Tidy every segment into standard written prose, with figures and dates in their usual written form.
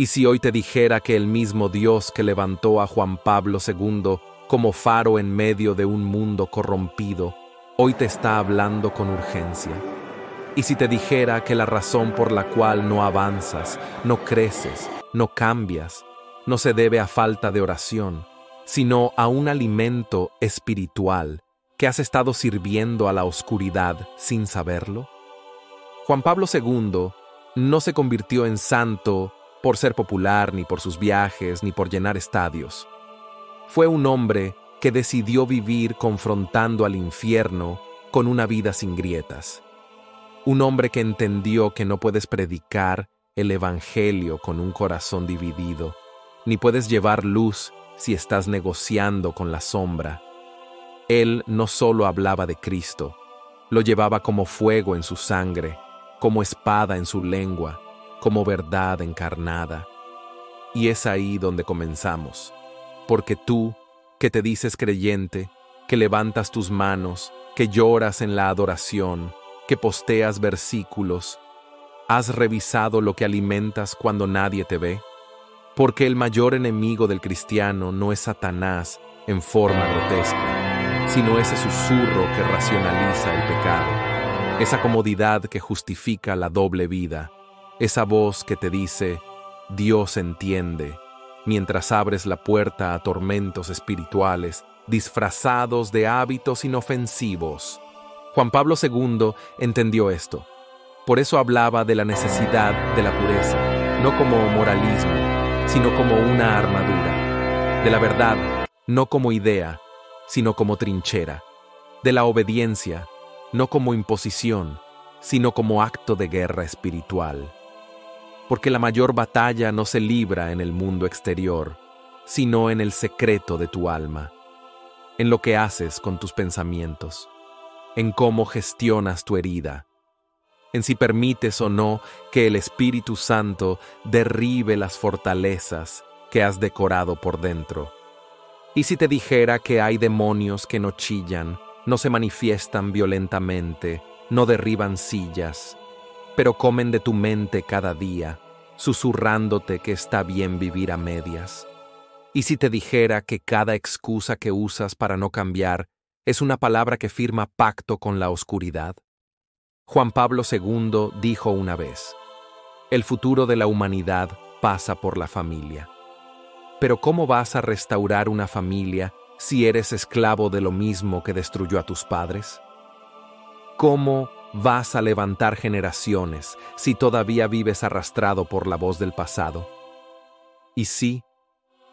Y si hoy te dijera que el mismo Dios que levantó a Juan Pablo II como faro en medio de un mundo corrompido, hoy te está hablando con urgencia. Y si te dijera que la razón por la cual no avanzas, no creces, no cambias, no se debe a falta de oración, sino a un alimento espiritual que has estado sirviendo a la oscuridad sin saberlo. Juan Pablo II no se convirtió en santo por ser popular, ni por sus viajes, ni por llenar estadios. Fue un hombre que decidió vivir confrontando al infierno con una vida sin grietas. Un hombre que entendió que no puedes predicar el evangelio con un corazón dividido, ni puedes llevar luz si estás negociando con la sombra. Él no solo hablaba de Cristo, lo llevaba como fuego en su sangre, como espada en su lengua, como verdad encarnada. Y es ahí donde comenzamos, porque tú, que te dices creyente, que levantas tus manos, que lloras en la adoración, que posteas versículos, ¿has revisado lo que alimentas cuando nadie te ve? Porque el mayor enemigo del cristiano no es Satanás en forma grotesca, sino ese susurro que racionaliza el pecado, esa comodidad que justifica la doble vida, esa voz que te dice, Dios entiende, mientras abres la puerta a tormentos espirituales disfrazados de hábitos inofensivos. Juan Pablo II entendió esto. Por eso hablaba de la necesidad de la pureza, no como moralismo, sino como una armadura, de la verdad, no como idea, sino como trinchera, de la obediencia, no como imposición, sino como acto de guerra espiritual. Porque la mayor batalla no se libra en el mundo exterior, sino en el secreto de tu alma, en lo que haces con tus pensamientos, en cómo gestionas tu herida, en si permites o no que el Espíritu Santo derribe las fortalezas que has decorado por dentro. Y si te dijera que hay demonios que no chillan, no se manifiestan violentamente, no derriban sillas, pero comen de tu mente cada día, susurrándote que está bien vivir a medias. Y si te dijera que cada excusa que usas para no cambiar es una palabra que firma pacto con la oscuridad. Juan Pablo II dijo una vez, el futuro de la humanidad pasa por la familia. Pero ¿cómo vas a restaurar una familia si eres esclavo de lo mismo que destruyó a tus padres? ¿Cómo vas a levantar generaciones si todavía vives arrastrado por la voz del pasado? Y sí,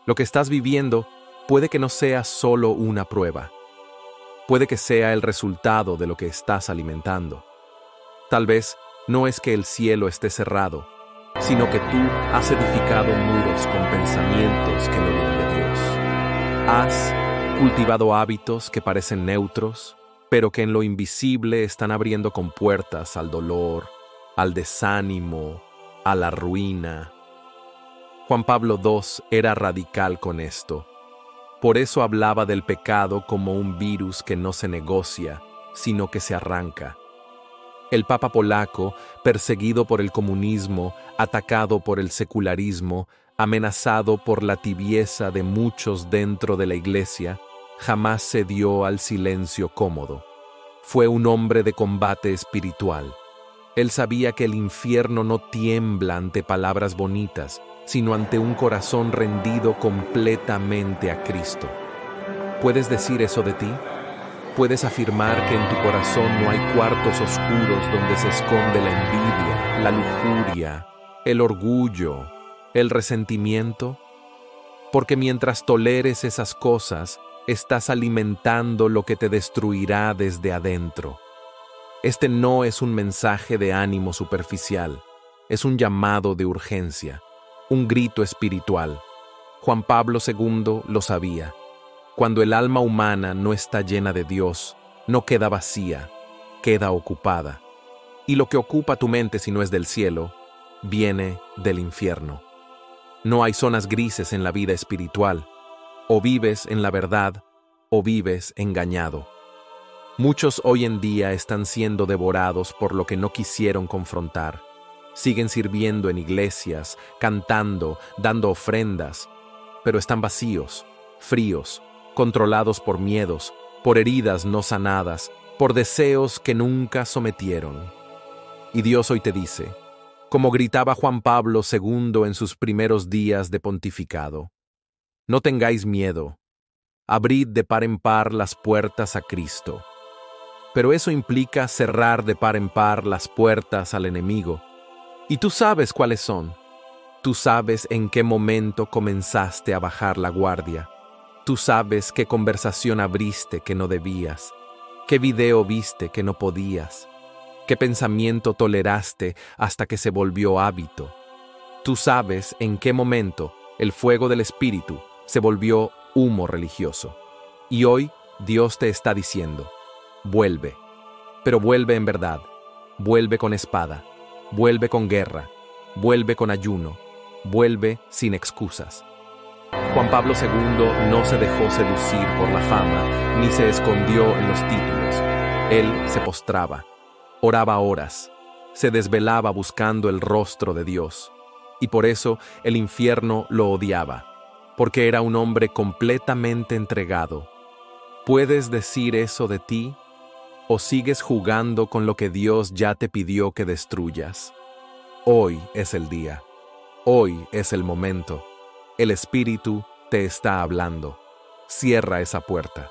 lo que estás viviendo puede que no sea solo una prueba. Puede que sea el resultado de lo que estás alimentando. Tal vez no es que el cielo esté cerrado, sino que tú has edificado muros con pensamientos que no vienen de Dios. Has cultivado hábitos que parecen neutros, pero que en lo invisible están abriendo compuertas al dolor, al desánimo, a la ruina. Juan Pablo II era radical con esto. Por eso hablaba del pecado como un virus que no se negocia, sino que se arranca. El Papa polaco, perseguido por el comunismo, atacado por el secularismo, amenazado por la tibieza de muchos dentro de la Iglesia, jamás cedió al silencio cómodo. Fue un hombre de combate espiritual. Él sabía que el infierno no tiembla ante palabras bonitas, sino ante un corazón rendido completamente a Cristo. ¿Puedes decir eso de ti? ¿Puedes afirmar que en tu corazón no hay cuartos oscuros donde se esconde la envidia, la lujuria, el orgullo, el resentimiento? Porque mientras toleres esas cosas, estás alimentando lo que te destruirá desde adentro. Este no es un mensaje de ánimo superficial, es un llamado de urgencia, un grito espiritual. Juan Pablo II lo sabía. Cuando el alma humana no está llena de Dios, no queda vacía, queda ocupada. Y lo que ocupa tu mente si no es del cielo, viene del infierno. No hay zonas grises en la vida espiritual. O vives en la verdad, o vives engañado. Muchos hoy en día están siendo devorados por lo que no quisieron confrontar. Siguen sirviendo en iglesias, cantando, dando ofrendas, pero están vacíos, fríos, controlados por miedos, por heridas no sanadas, por deseos que nunca sometieron. Y Dios hoy te dice, como gritaba Juan Pablo II en sus primeros días de pontificado, no tengáis miedo, abrid de par en par las puertas a Cristo. Pero eso implica cerrar de par en par las puertas al enemigo. Y tú sabes cuáles son. Tú sabes en qué momento comenzaste a bajar la guardia. Tú sabes qué conversación abriste que no debías, qué video viste que no podías, qué pensamiento toleraste hasta que se volvió hábito. Tú sabes en qué momento el fuego del Espíritu se volvió humo religioso. Y hoy Dios te está diciendo, vuelve, pero vuelve en verdad, vuelve con espada, vuelve con guerra, vuelve con ayuno, vuelve sin excusas. Juan Pablo II no se dejó seducir por la fama, ni se escondió en los títulos. Él se postraba, oraba horas, se desvelaba buscando el rostro de Dios. Y por eso el infierno lo odiaba, porque era un hombre completamente entregado. ¿Puedes decir eso de ti? ¿O sigues jugando con lo que Dios ya te pidió que destruyas? Hoy es el día. Hoy es el momento. El Espíritu te está hablando. Cierra esa puerta.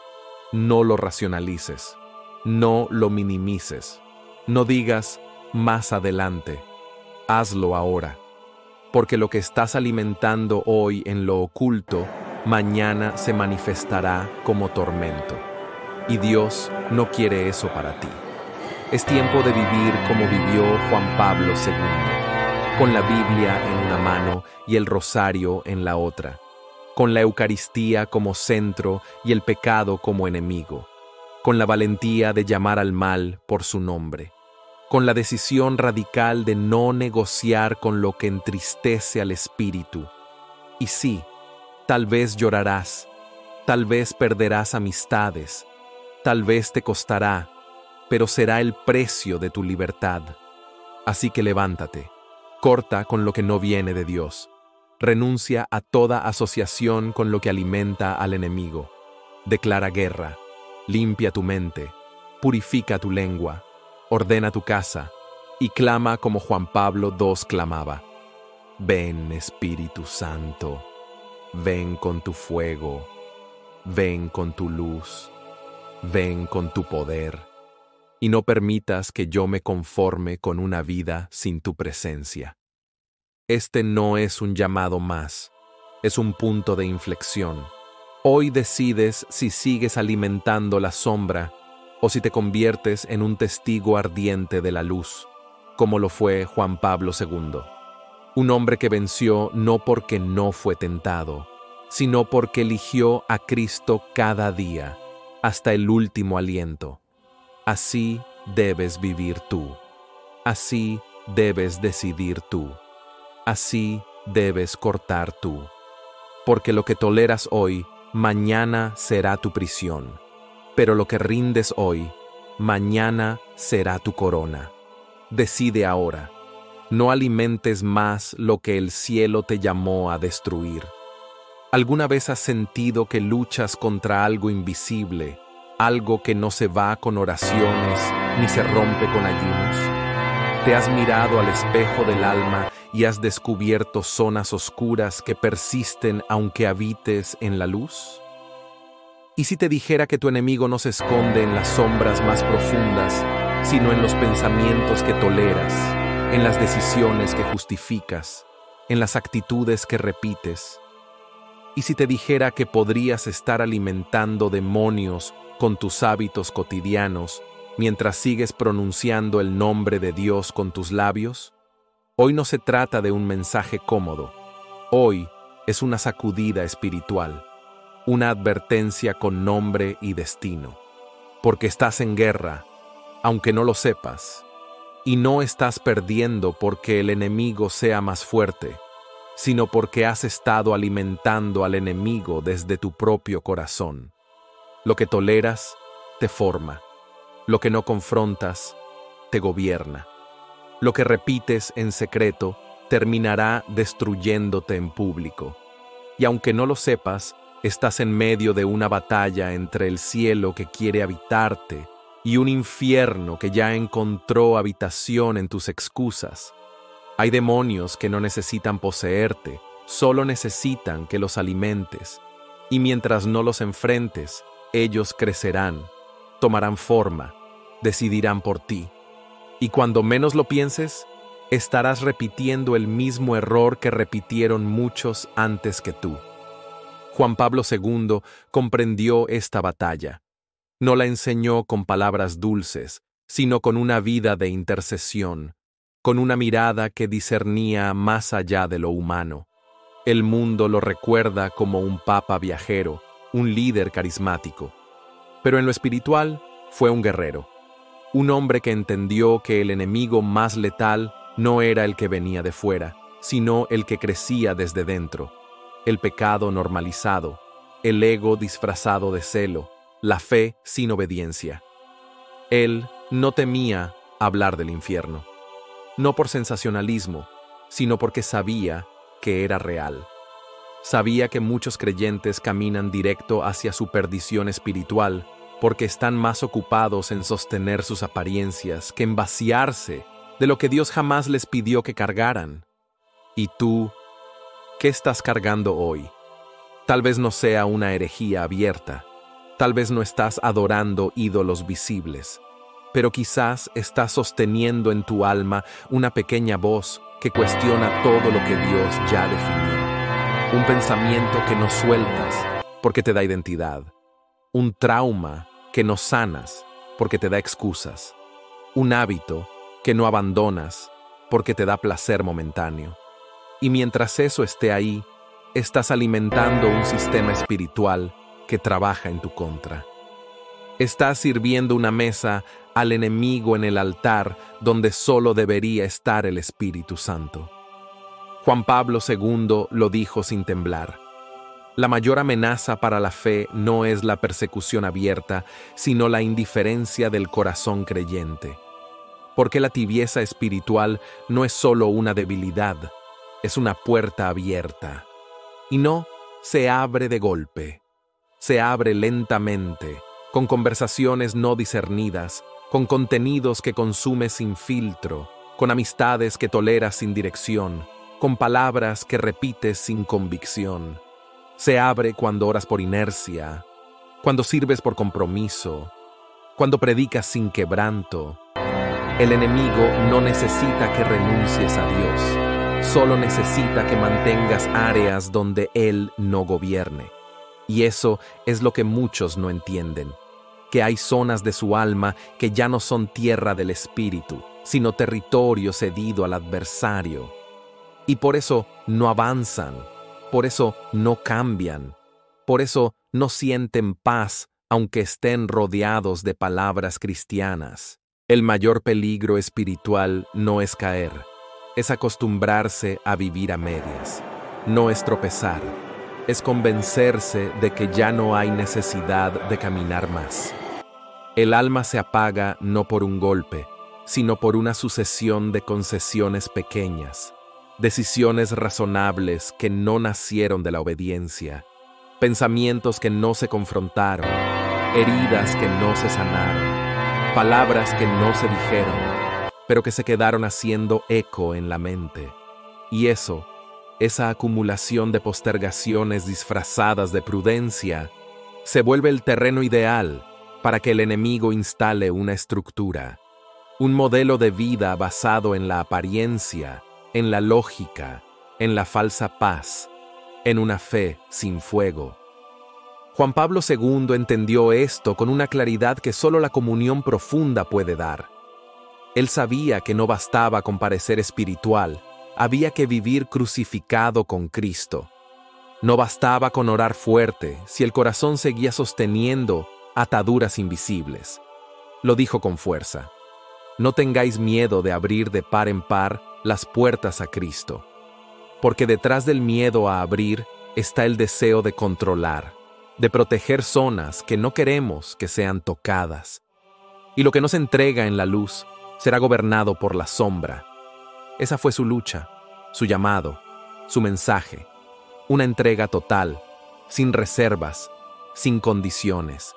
No lo racionalices. No lo minimices. No digas más adelante. Hazlo ahora. Porque lo que estás alimentando hoy en lo oculto, mañana se manifestará como tormento. Y Dios no quiere eso para ti. Es tiempo de vivir como vivió Juan Pablo II, con la Biblia en una mano y el rosario en la otra, con la Eucaristía como centro y el pecado como enemigo, con la valentía de llamar al mal por su nombre, con la decisión radical de no negociar con lo que entristece al espíritu. Y sí, tal vez llorarás, tal vez perderás amistades, tal vez te costará, pero será el precio de tu libertad. Así que levántate, corta con lo que no viene de Dios, renuncia a toda asociación con lo que alimenta al enemigo, declara guerra, limpia tu mente, purifica tu lengua, ordena tu casa y clama como Juan Pablo II clamaba. Ven, Espíritu Santo, ven con tu fuego, ven con tu luz, ven con tu poder, y no permitas que yo me conforme con una vida sin tu presencia. Este no es un llamado más, es un punto de inflexión. Hoy decides si sigues alimentando la sombra o si te conviertes en un testigo ardiente de la luz, como lo fue Juan Pablo II. Un hombre que venció no porque no fue tentado, sino porque eligió a Cristo cada día, hasta el último aliento. Así debes vivir tú. Así debes decidir tú. Así debes cortar tú. Porque lo que toleras hoy, mañana será tu prisión. Pero lo que rindes hoy, mañana será tu corona. Decide ahora. No alimentes más lo que el cielo te llamó a destruir. ¿Alguna vez has sentido que luchas contra algo invisible, algo que no se va con oraciones ni se rompe con ayunos? ¿Te has mirado al espejo del alma y has descubierto zonas oscuras que persisten aunque habites en la luz? ¿Y si te dijera que tu enemigo no se esconde en las sombras más profundas, sino en los pensamientos que toleras, en las decisiones que justificas, en las actitudes que repites? ¿Y si te dijera que podrías estar alimentando demonios con tus hábitos cotidianos mientras sigues pronunciando el nombre de Dios con tus labios? Hoy no se trata de un mensaje cómodo. Hoy es una sacudida espiritual, una advertencia con nombre y destino. Porque estás en guerra, aunque no lo sepas, y no estás perdiendo porque el enemigo sea más fuerte, sino porque has estado alimentando al enemigo desde tu propio corazón. Lo que toleras te forma, lo que no confrontas te gobierna. Lo que repites en secreto terminará destruyéndote en público. Y aunque no lo sepas, estás en medio de una batalla entre el cielo que quiere habitarte y un infierno que ya encontró habitación en tus excusas. Hay demonios que no necesitan poseerte, solo necesitan que los alimentes. Y mientras no los enfrentes, ellos crecerán, tomarán forma, decidirán por ti. Y cuando menos lo pienses, estarás repitiendo el mismo error que repitieron muchos antes que tú. Juan Pablo II comprendió esta batalla. No la enseñó con palabras dulces, sino con una vida de intercesión, con una mirada que discernía más allá de lo humano. El mundo lo recuerda como un papa viajero, un líder carismático. Pero en lo espiritual fue un guerrero, un hombre que entendió que el enemigo más letal no era el que venía de fuera, sino el que crecía desde dentro. El pecado normalizado, el ego disfrazado de celo, la fe sin obediencia. Él no temía hablar del infierno, no por sensacionalismo, sino porque sabía que era real. Sabía que muchos creyentes caminan directo hacia su perdición espiritual porque están más ocupados en sostener sus apariencias que en vaciarse de lo que Dios jamás les pidió que cargaran. ¿Y tú, qué estás cargando hoy? Tal vez no sea una herejía abierta, tal vez no estás adorando ídolos visibles, pero quizás estás sosteniendo en tu alma una pequeña voz que cuestiona todo lo que Dios ya definió. Un pensamiento que no sueltas porque te da identidad. Un trauma que no sanas porque te da excusas. Un hábito que no abandonas porque te da placer momentáneo. Y mientras eso esté ahí, estás alimentando un sistema espiritual que trabaja en tu contra. Estás sirviendo una mesa al enemigo en el altar donde solo debería estar el Espíritu Santo. Juan Pablo II lo dijo sin temblar. La mayor amenaza para la fe no es la persecución abierta, sino la indiferencia del corazón creyente. Porque la tibieza espiritual no es solo una debilidad, es una puerta abierta. Y no se abre de golpe, se abre lentamente, con conversaciones no discernidas, con contenidos que consumes sin filtro, con amistades que toleras sin dirección, con palabras que repites sin convicción. Se abre cuando oras por inercia, cuando sirves por compromiso, cuando predicas sin quebranto. El enemigo no necesita que renuncies a Dios, solo necesita que mantengas áreas donde Él no gobierne. Y eso es lo que muchos no entienden, que hay zonas de su alma que ya no son tierra del espíritu, sino territorio cedido al adversario. Y por eso no avanzan, por eso no cambian, por eso no sienten paz aunque estén rodeados de palabras cristianas. El mayor peligro espiritual no es caer, es acostumbrarse a vivir a medias. No es tropezar, es convencerse de que ya no hay necesidad de caminar más. El alma se apaga no por un golpe, sino por una sucesión de concesiones pequeñas, decisiones razonables que no nacieron de la obediencia, pensamientos que no se confrontaron, heridas que no se sanaron, palabras que no se dijeron, pero que se quedaron haciendo eco en la mente. Y esa acumulación de postergaciones disfrazadas de prudencia, se vuelve el terreno ideal para que el enemigo instale una estructura, un modelo de vida basado en la apariencia, en la lógica, en la falsa paz, en una fe sin fuego. Juan Pablo II entendió esto con una claridad que solo la comunión profunda puede dar. Él sabía que no bastaba con parecer espiritual, había que vivir crucificado con Cristo. No bastaba con orar fuerte si el corazón seguía sosteniendo ataduras invisibles. Lo dijo con fuerza. No tengáis miedo de abrir de par en par las puertas a Cristo, porque detrás del miedo a abrir está el deseo de controlar, de proteger zonas que no queremos que sean tocadas. Y lo que nos entrega en la luz será gobernado por la sombra. Esa fue su lucha, su llamado, su mensaje, una entrega total, sin reservas, sin condiciones.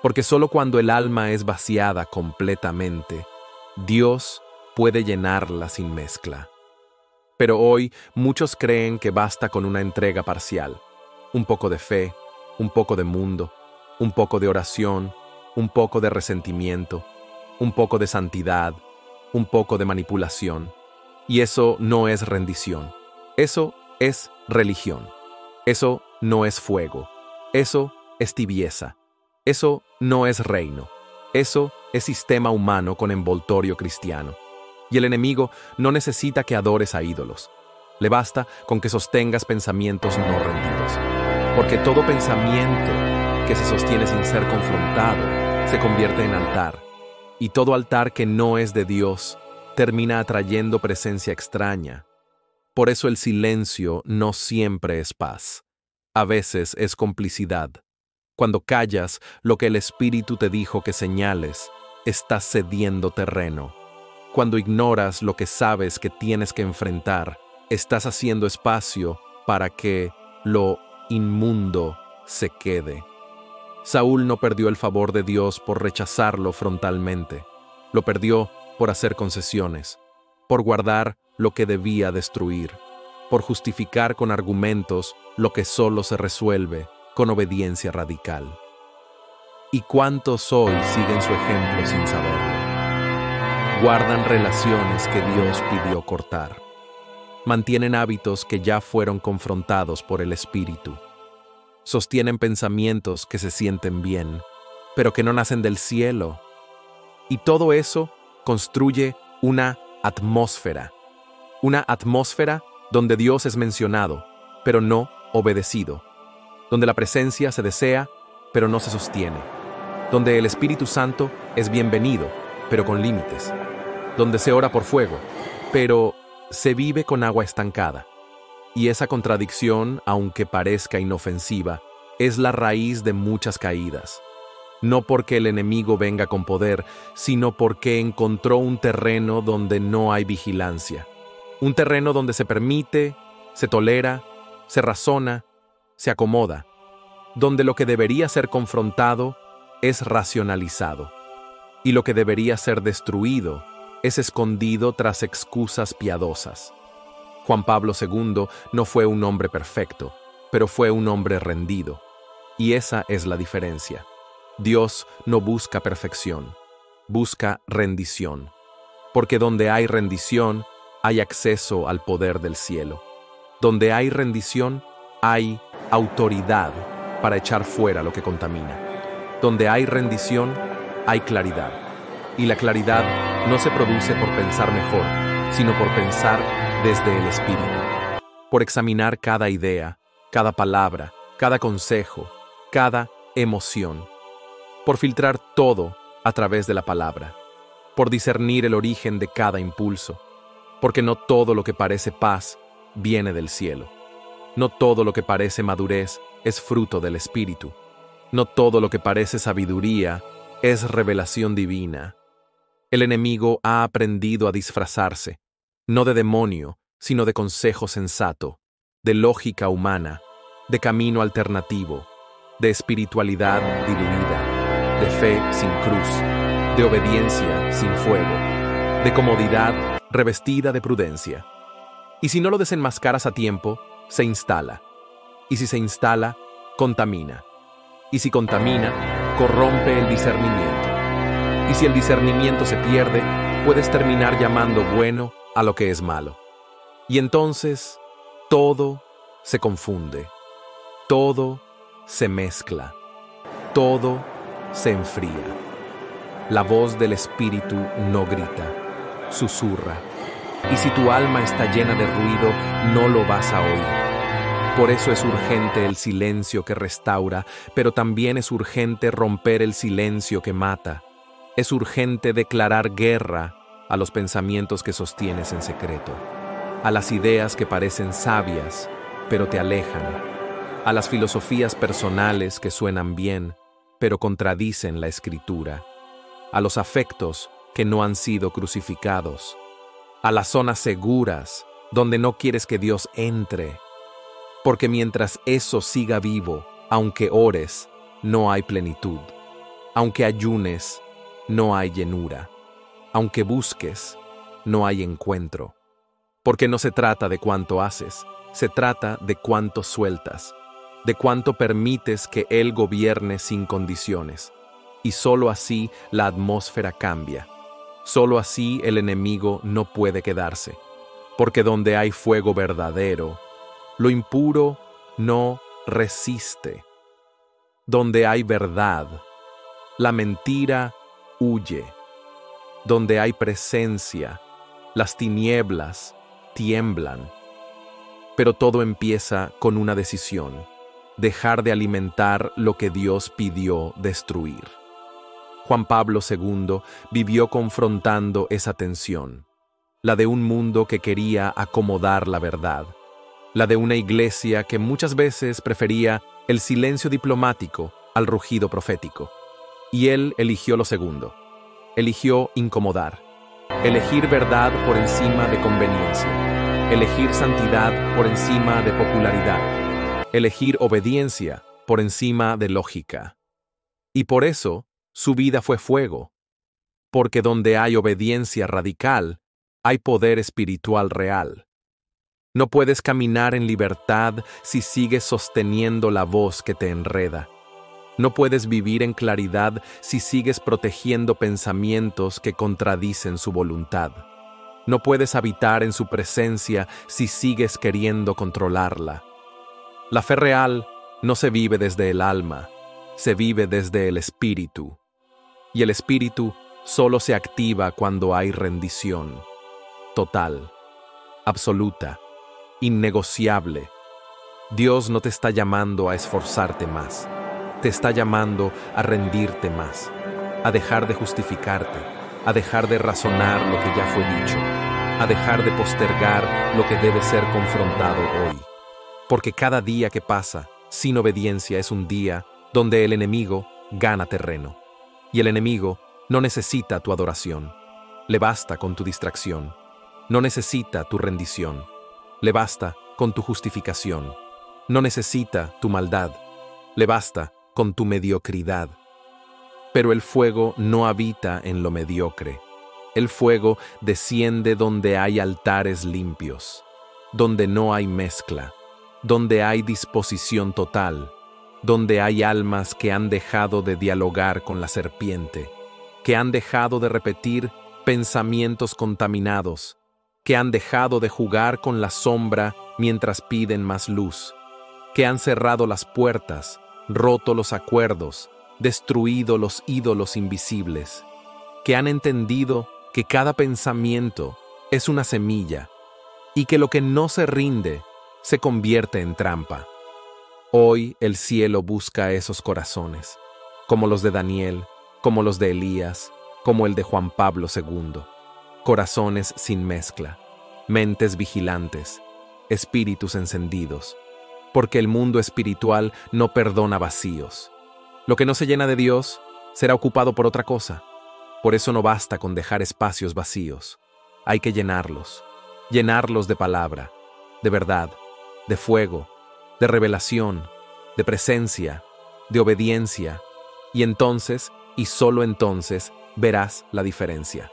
Porque solo cuando el alma es vaciada completamente, Dios puede llenarla sin mezcla. Pero hoy muchos creen que basta con una entrega parcial, un poco de fe, un poco de mundo, un poco de oración, un poco de resentimiento, un poco de santidad, un poco de manipulación. Y eso no es rendición. Eso es religión. Eso no es fuego. Eso es tibieza. Eso no es reino. Eso es sistema humano con envoltorio cristiano. Y el enemigo no necesita que adores a ídolos. Le basta con que sostengas pensamientos no rendidos. Porque todo pensamiento que se sostiene sin ser confrontado se convierte en altar. Y todo altar que no es de Dios termina atrayendo presencia extraña. Por eso el silencio no siempre es paz. A veces es complicidad. Cuando callas lo que el Espíritu te dijo que señales, estás cediendo terreno. Cuando ignoras lo que sabes que tienes que enfrentar, estás haciendo espacio para que lo inmundo se quede. Saúl no perdió el favor de Dios por rechazarlo frontalmente. Lo perdió por hacer concesiones, por guardar lo que debía destruir, por justificar con argumentos lo que solo se resuelve con obediencia radical. ¿Y cuántos hoy siguen su ejemplo sin saberlo? Guardan relaciones que Dios pidió cortar. Mantienen hábitos que ya fueron confrontados por el Espíritu. Sostienen pensamientos que se sienten bien, pero que no nacen del cielo. Y todo eso construye una atmósfera donde Dios es mencionado, pero no obedecido, donde la presencia se desea, pero no se sostiene, donde el Espíritu Santo es bienvenido, pero con límites, donde se ora por fuego, pero se vive con agua estancada. Y esa contradicción, aunque parezca inofensiva, es la raíz de muchas caídas. No porque el enemigo venga con poder, sino porque encontró un terreno donde no hay vigilancia. Un terreno donde se permite, se tolera, se razona, se acomoda. Donde lo que debería ser confrontado es racionalizado. Y lo que debería ser destruido es escondido tras excusas piadosas. Juan Pablo II no fue un hombre perfecto, pero fue un hombre rendido. Y esa es la diferencia. Dios no busca perfección, busca rendición. Porque donde hay rendición, hay acceso al poder del cielo. Donde hay rendición, hay autoridad para echar fuera lo que contamina. Donde hay rendición, hay claridad. Y la claridad no se produce por pensar mejor, sino por pensar desde el Espíritu. Por examinar cada idea, cada palabra, cada consejo, cada emoción. Por filtrar todo a través de la palabra. Por discernir el origen de cada impulso. Porque no todo lo que parece paz viene del cielo. No todo lo que parece madurez es fruto del Espíritu. No todo lo que parece sabiduría es revelación divina. El enemigo ha aprendido a disfrazarse, no de demonio, sino de consejo sensato, de lógica humana, de camino alternativo, de espiritualidad diluida, de fe sin cruz, de obediencia sin fuego, de comodidad revestida de prudencia. Y si no lo desenmascaras a tiempo, se instala. Y si se instala, contamina. Y si contamina, corrompe el discernimiento. Y si el discernimiento se pierde, puedes terminar llamando bueno a lo que es malo. Y entonces, todo se confunde. Todo se mezcla. Todo se enfría. La voz del Espíritu no grita, susurra. Y si tu alma está llena de ruido, no lo vas a oír. Por eso es urgente el silencio que restaura, pero también es urgente romper el silencio que mata. Es urgente declarar guerra a los pensamientos que sostienes en secreto, a las ideas que parecen sabias, pero te alejan, a las filosofías personales que suenan bien, pero contradicen la Escritura, a los afectos que no han sido crucificados, a las zonas seguras, donde no quieres que Dios entre. Porque mientras eso siga vivo, aunque ores, no hay plenitud. Aunque ayunes, no hay llenura. Aunque busques, no hay encuentro. Porque no se trata de cuánto haces, se trata de cuánto sueltas, de cuánto permites que Él gobierne sin condiciones. Y solo así la atmósfera cambia. Solo así el enemigo no puede quedarse. Porque donde hay fuego verdadero, lo impuro no resiste. Donde hay verdad, la mentira huye. Donde hay presencia, las tinieblas tiemblan. Pero todo empieza con una decisión: dejar de alimentar lo que Dios pidió destruir. Juan Pablo II vivió confrontando esa tensión, la de un mundo que quería acomodar la verdad, la de una iglesia que muchas veces prefería el silencio diplomático al rugido profético. Y él eligió lo segundo. Eligió incomodar, elegir verdad por encima de conveniencia, elegir santidad por encima de popularidad, elegir obediencia por encima de lógica. Y por eso su vida fue fuego, porque donde hay obediencia radical, hay poder espiritual real. No puedes caminar en libertad si sigues sosteniendo la voz que te enreda. No puedes vivir en claridad si sigues protegiendo pensamientos que contradicen su voluntad. No puedes habitar en su presencia si sigues queriendo controlarla. La fe real no se vive desde el alma, se vive desde el espíritu. Y el espíritu solo se activa cuando hay rendición. Total, absoluta, innegociable. Dios no te está llamando a esforzarte más. Te está llamando a rendirte más, a dejar de justificarte, a dejar de razonar lo que ya fue dicho, a dejar de postergar lo que debe ser confrontado hoy. Porque cada día que pasa sin obediencia es un día donde el enemigo gana terreno. Y el enemigo no necesita tu adoración, le basta con tu distracción. No necesita tu rendición, le basta con tu justificación. No necesita tu maldad, le basta con tu mediocridad. Pero el fuego no habita en lo mediocre. El fuego desciende donde hay altares limpios, donde no hay mezcla, donde hay disposición total, donde hay almas que han dejado de dialogar con la serpiente, que han dejado de repetir pensamientos contaminados, que han dejado de jugar con la sombra mientras piden más luz, que han cerrado las puertas, roto los acuerdos, destruido los ídolos invisibles, que han entendido que cada pensamiento es una semilla y que lo que no se rinde se convierte en trampa. Hoy el cielo busca a esos corazones, como los de Daniel, como los de Elías, como el de Juan Pablo II. Corazones sin mezcla, mentes vigilantes, espíritus encendidos, porque el mundo espiritual no perdona vacíos. Lo que no se llena de Dios será ocupado por otra cosa. Por eso no basta con dejar espacios vacíos. Hay que llenarlos de palabra, de verdad, de fuego, de revelación, de presencia, de obediencia, y entonces, y solo entonces, verás la diferencia.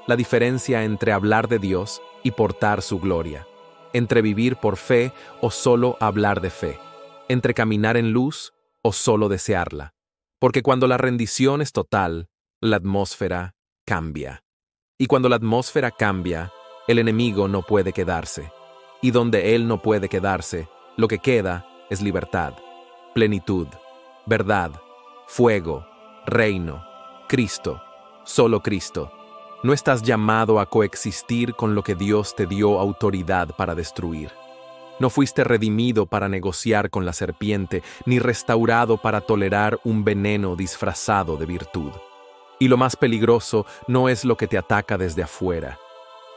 La diferencia entre hablar de Dios y portar su gloria, entre vivir por fe o solo hablar de fe, entre caminar en luz o solo desearla. Porque cuando la rendición es total, la atmósfera cambia. Y cuando la atmósfera cambia, el enemigo no puede quedarse. Y donde él no puede quedarse, lo que queda es libertad, plenitud, verdad, fuego, reino, Cristo, solo Cristo. No estás llamado a coexistir con lo que Dios te dio autoridad para destruir. No fuiste redimido para negociar con la serpiente, ni restaurado para tolerar un veneno disfrazado de virtud. Y lo más peligroso no es lo que te ataca desde afuera,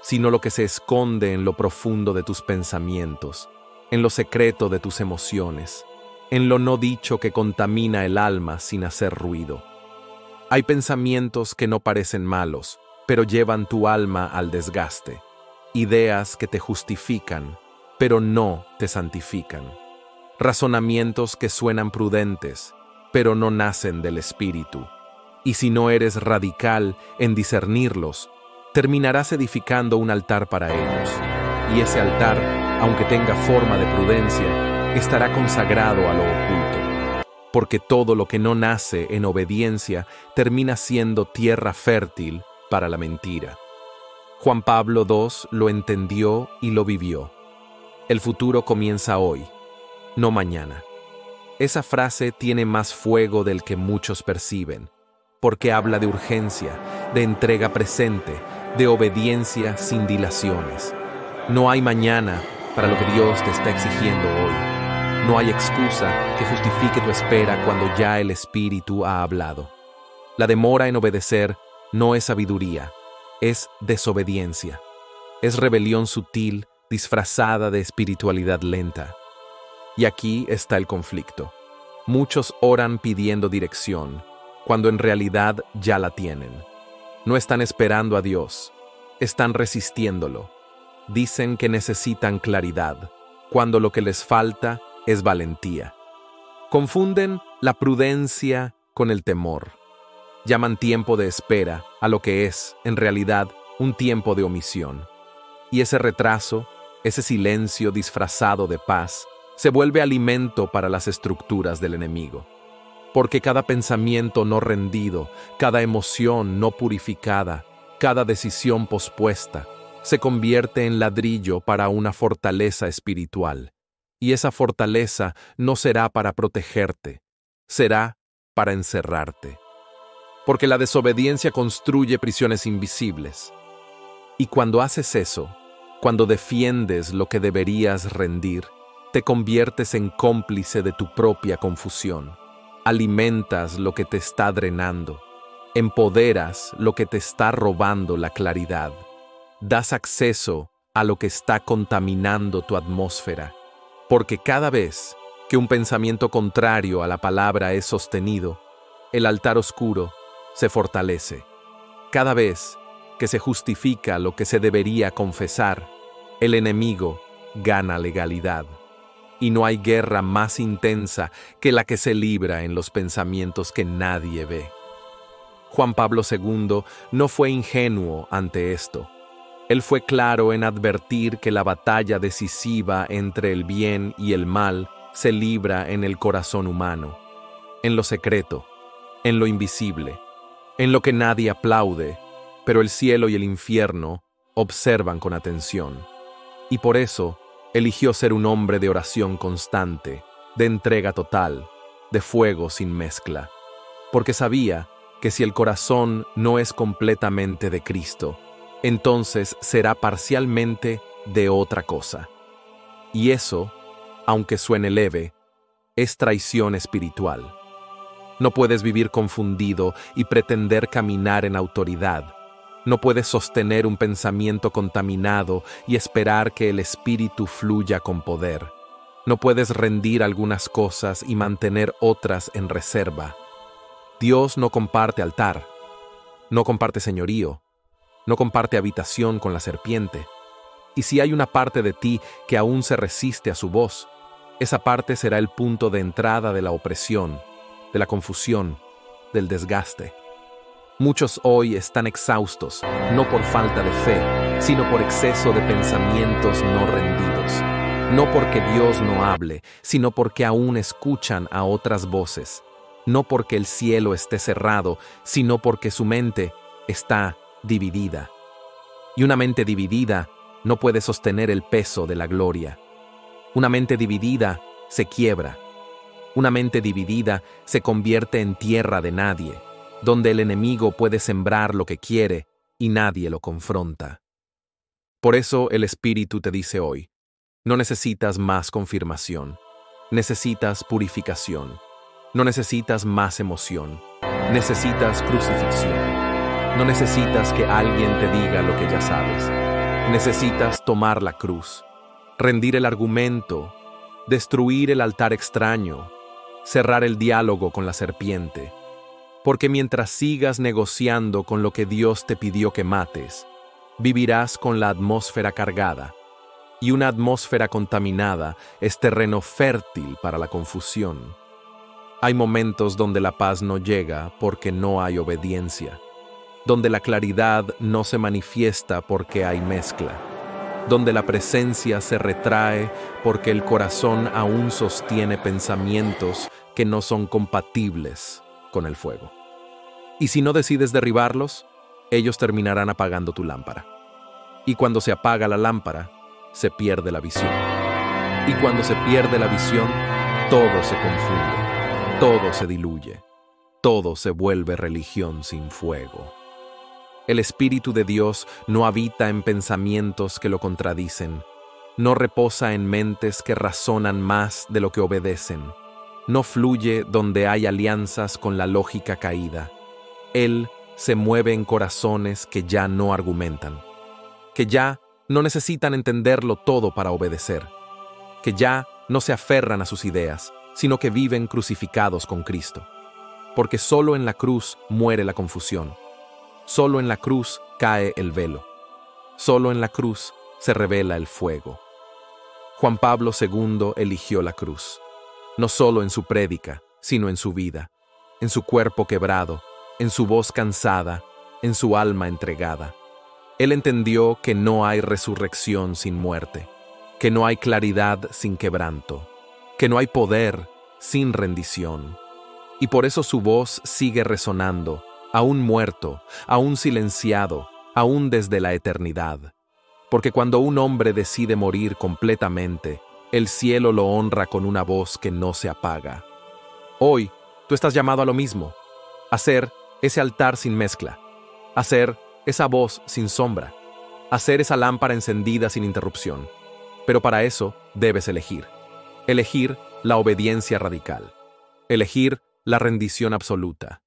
sino lo que se esconde en lo profundo de tus pensamientos, en lo secreto de tus emociones, en lo no dicho que contamina el alma sin hacer ruido. Hay pensamientos que no parecen malos, pero llevan tu alma al desgaste. ideas que te justifican, pero no te santifican, razonamientos que suenan prudentes, pero no nacen del Espíritu. Y si no eres radical en discernirlos, terminarás edificando un altar para ellos, y ese altar, aunque tenga forma de prudencia, estará consagrado a lo oculto, porque todo lo que no nace en obediencia termina siendo tierra fértil para la mentira. Juan Pablo II lo entendió y lo vivió. El futuro comienza hoy, no mañana. Esa frase tiene más fuego del que muchos perciben, porque habla de urgencia, de entrega presente, de obediencia sin dilaciones. No hay mañana para lo que Dios te está exigiendo hoy. No hay excusa que justifique tu espera cuando ya el Espíritu ha hablado. La demora en obedecer no es sabiduría, es desobediencia. Es rebelión sutil disfrazada de espiritualidad lenta. Y aquí está el conflicto. Muchos oran pidiendo dirección, cuando en realidad ya la tienen. No están esperando a Dios, están resistiéndolo. Dicen que necesitan claridad, cuando lo que les falta es valentía. Confunden la prudencia con el temor. Llaman tiempo de espera a lo que es, en realidad, un tiempo de omisión. Y ese retraso, ese silencio disfrazado de paz, se vuelve alimento para las estructuras del enemigo. Porque cada pensamiento no rendido, cada emoción no purificada, cada decisión pospuesta, se convierte en ladrillo para una fortaleza espiritual. Y esa fortaleza no será para protegerte, será para encerrarte. Porque la desobediencia construye prisiones invisibles. Y cuando haces eso, cuando defiendes lo que deberías rendir, te conviertes en cómplice de tu propia confusión. Alimentas lo que te está drenando. Empoderas lo que te está robando la claridad. Das acceso a lo que está contaminando tu atmósfera. Porque cada vez que un pensamiento contrario a la palabra es sostenido, el altar oscuro se fortalece. Cada vez que se justifica lo que se debería confesar, el enemigo gana legalidad. Y no hay guerra más intensa que la que se libra en los pensamientos que nadie ve. Juan Pablo II no fue ingenuo ante esto. Él fue claro en advertir que la batalla decisiva entre el bien y el mal se libra en el corazón humano, en lo secreto, en lo invisible, en lo que nadie aplaude, pero el cielo y el infierno observan con atención. Y por eso eligió ser un hombre de oración constante, de entrega total, de fuego sin mezcla, porque sabía que si el corazón no es completamente de Cristo, entonces será parcialmente de otra cosa. Y eso, aunque suene leve, es traición espiritual. No puedes vivir confundido y pretender caminar en autoridad. No puedes sostener un pensamiento contaminado y esperar que el espíritu fluya con poder. No puedes rendir algunas cosas y mantener otras en reserva. Dios no comparte altar, no comparte señorío, no comparte habitación con la serpiente. Y si hay una parte de ti que aún se resiste a su voz, esa parte será el punto de entrada de la opresión, de la confusión, del desgaste. Muchos hoy están exhaustos, no por falta de fe, sino por exceso de pensamientos no rendidos. No porque Dios no hable, sino porque aún escuchan a otras voces. No porque el cielo esté cerrado, sino porque su mente está dividida. Y una mente dividida no puede sostener el peso de la gloria. Una mente dividida se quiebra. Una mente dividida se convierte en tierra de nadie, donde el enemigo puede sembrar lo que quiere y nadie lo confronta. Por eso el Espíritu te dice hoy, no necesitas más confirmación, necesitas purificación, no necesitas más emoción, necesitas crucifixión, no necesitas que alguien te diga lo que ya sabes, necesitas tomar la cruz, rendir el argumento, destruir el altar extraño, cerrar el diálogo con la serpiente. Porque mientras sigas negociando con lo que Dios te pidió que mates, Vivirás con la atmósfera cargada, y una atmósfera contaminada es terreno fértil para la confusión. Hay momentos donde la paz no llega porque no hay obediencia, donde la claridad no se manifiesta porque hay mezcla, donde la presencia se retrae porque el corazón aún sostiene pensamientos que no son compatibles con el fuego. Y si no decides derribarlos, ellos terminarán apagando tu lámpara. Y cuando se apaga la lámpara, se pierde la visión. Y cuando se pierde la visión, todo se confunde, todo se diluye, todo se vuelve religión sin fuego. El Espíritu de Dios no habita en pensamientos que lo contradicen, no reposa en mentes que razonan más de lo que obedecen, no fluye donde hay alianzas con la lógica caída. Él se mueve en corazones que ya no argumentan, que ya no necesitan entenderlo todo para obedecer, que ya no se aferran a sus ideas, sino que viven crucificados con Cristo. Porque solo en la cruz muere la confusión, solo en la cruz cae el velo, solo en la cruz se revela el fuego. Juan Pablo II eligió la cruz, no solo en su prédica, sino en su vida, en su cuerpo quebrado, en su voz cansada, en su alma entregada. Él entendió que no hay resurrección sin muerte, que no hay claridad sin quebranto, que no hay poder sin rendición. Y por eso su voz sigue resonando, aún muerto, aún silenciado, aún desde la eternidad. Porque cuando un hombre decide morir completamente, el cielo lo honra con una voz que no se apaga. Hoy, tú estás llamado a lo mismo, a ser ese altar sin mezcla, a ser esa voz sin sombra, a ser esa lámpara encendida sin interrupción. Pero para eso debes elegir. Elegir la obediencia radical. Elegir la rendición absoluta.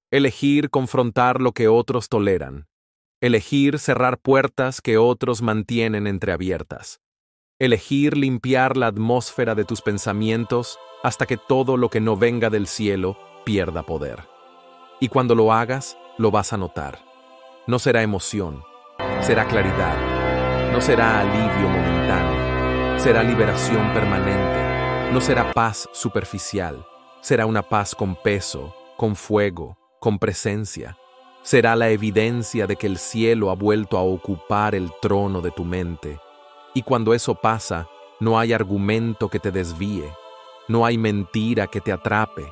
Elegir confrontar lo que otros toleran. Elegir cerrar puertas que otros mantienen entreabiertas. Elegir limpiar la atmósfera de tus pensamientos hasta que todo lo que no venga del cielo pierda poder. Y cuando lo hagas, lo vas a notar. No será emoción, será claridad. No será alivio momentáneo, será liberación permanente. No será paz superficial, será una paz con peso, con fuego, con presencia. Será la evidencia de que el cielo ha vuelto a ocupar el trono de tu mente. Y cuando eso pasa, no hay argumento que te desvíe, no hay mentira que te atrape,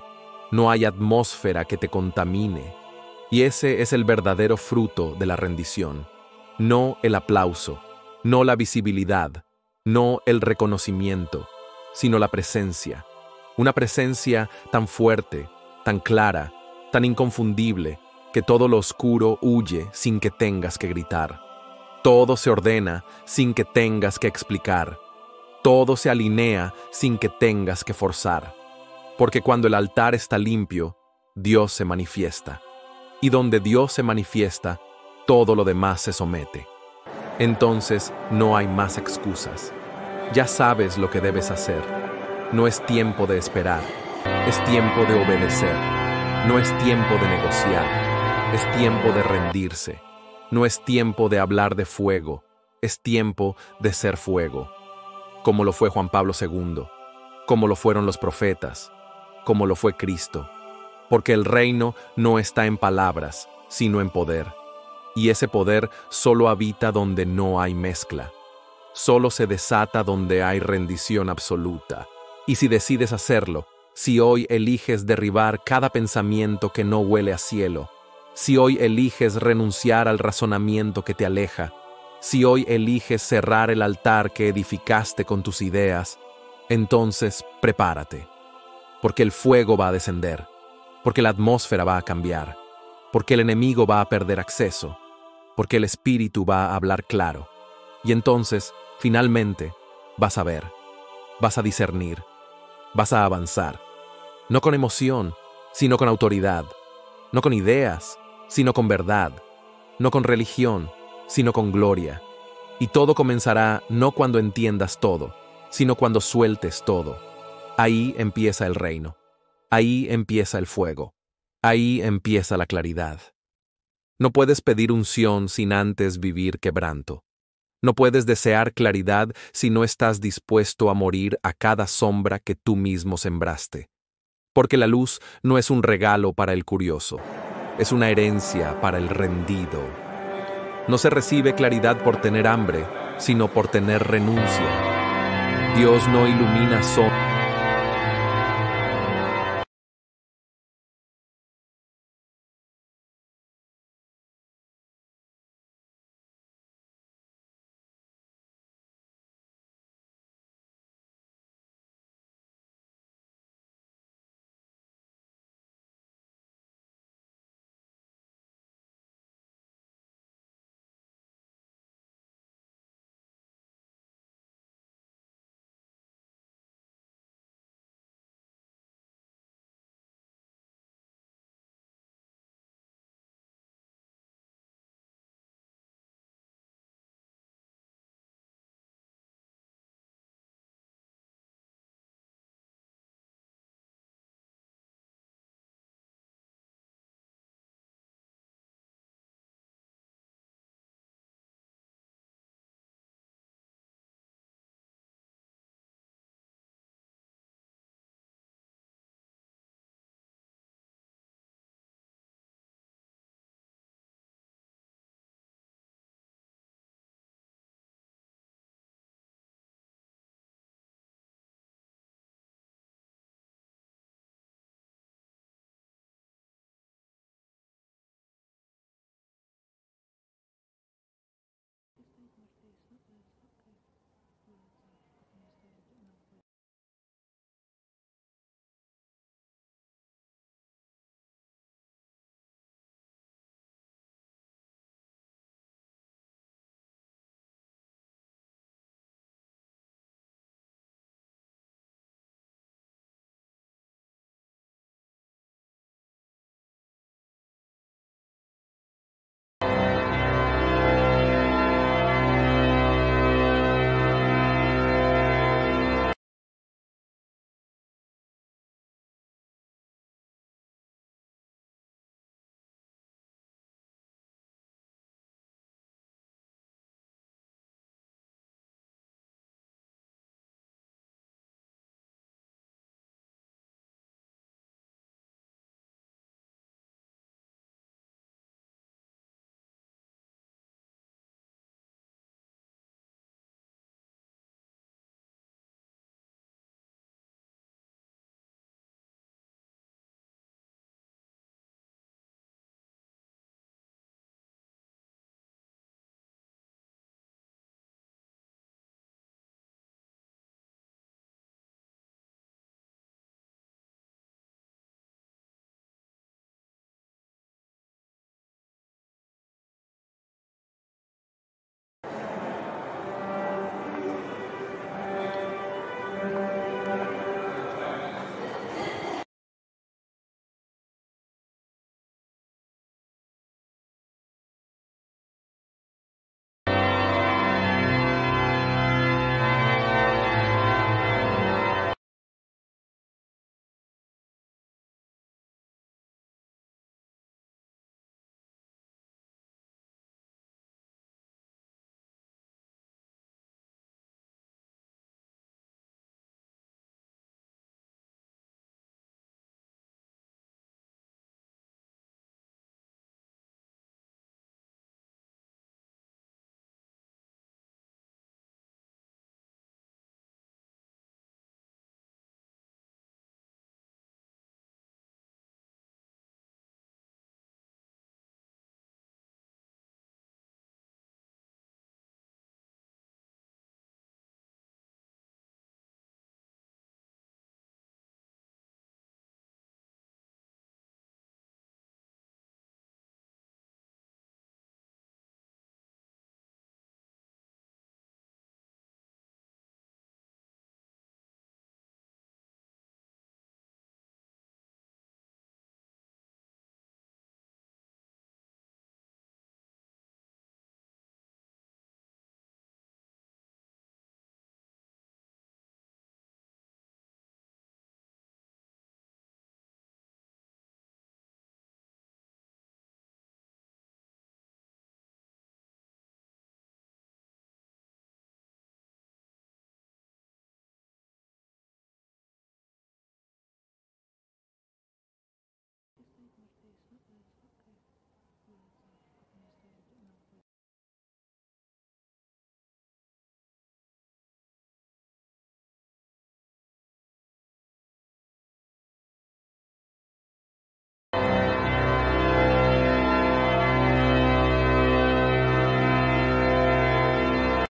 no hay atmósfera que te contamine. Y ese es el verdadero fruto de la rendición. No el aplauso, no la visibilidad, no el reconocimiento, sino la presencia. Una presencia tan fuerte, tan clara, tan inconfundible, que todo lo oscuro huye sin que tengas que gritar. Todo se ordena sin que tengas que explicar. Todo se alinea sin que tengas que forzar. Porque cuando el altar está limpio, Dios se manifiesta. Y donde Dios se manifiesta, todo lo demás se somete. Entonces no hay más excusas. Ya sabes lo que debes hacer. No es tiempo de esperar, es tiempo de obedecer. No es tiempo de negociar, es tiempo de rendirse. No es tiempo de hablar de fuego, es tiempo de ser fuego. Como lo fue Juan Pablo II, como lo fueron los profetas, como lo fue Cristo. Porque el reino no está en palabras, sino en poder. Y ese poder solo habita donde no hay mezcla. Solo se desata donde hay rendición absoluta. Y si decides hacerlo, si hoy eliges derribar cada pensamiento que no huele a cielo, si hoy eliges renunciar al razonamiento que te aleja, si hoy eliges cerrar el altar que edificaste con tus ideas, entonces prepárate. Porque el fuego va a descender. Porque la atmósfera va a cambiar, porque el enemigo va a perder acceso, porque el Espíritu va a hablar claro. Y entonces, finalmente, vas a ver, vas a discernir, vas a avanzar, no con emoción, sino con autoridad, no con ideas, sino con verdad, no con religión, sino con gloria. Y todo comenzará no cuando entiendas todo, sino cuando sueltes todo. Ahí empieza el reino. Ahí empieza el fuego. Ahí empieza la claridad. No puedes pedir unción sin antes vivir quebranto. No puedes desear claridad si no estás dispuesto a morir a cada sombra que tú mismo sembraste. Porque la luz no es un regalo para el curioso, es una herencia para el rendido. No se recibe claridad por tener hambre, sino por tener renuncia. Dios no ilumina solo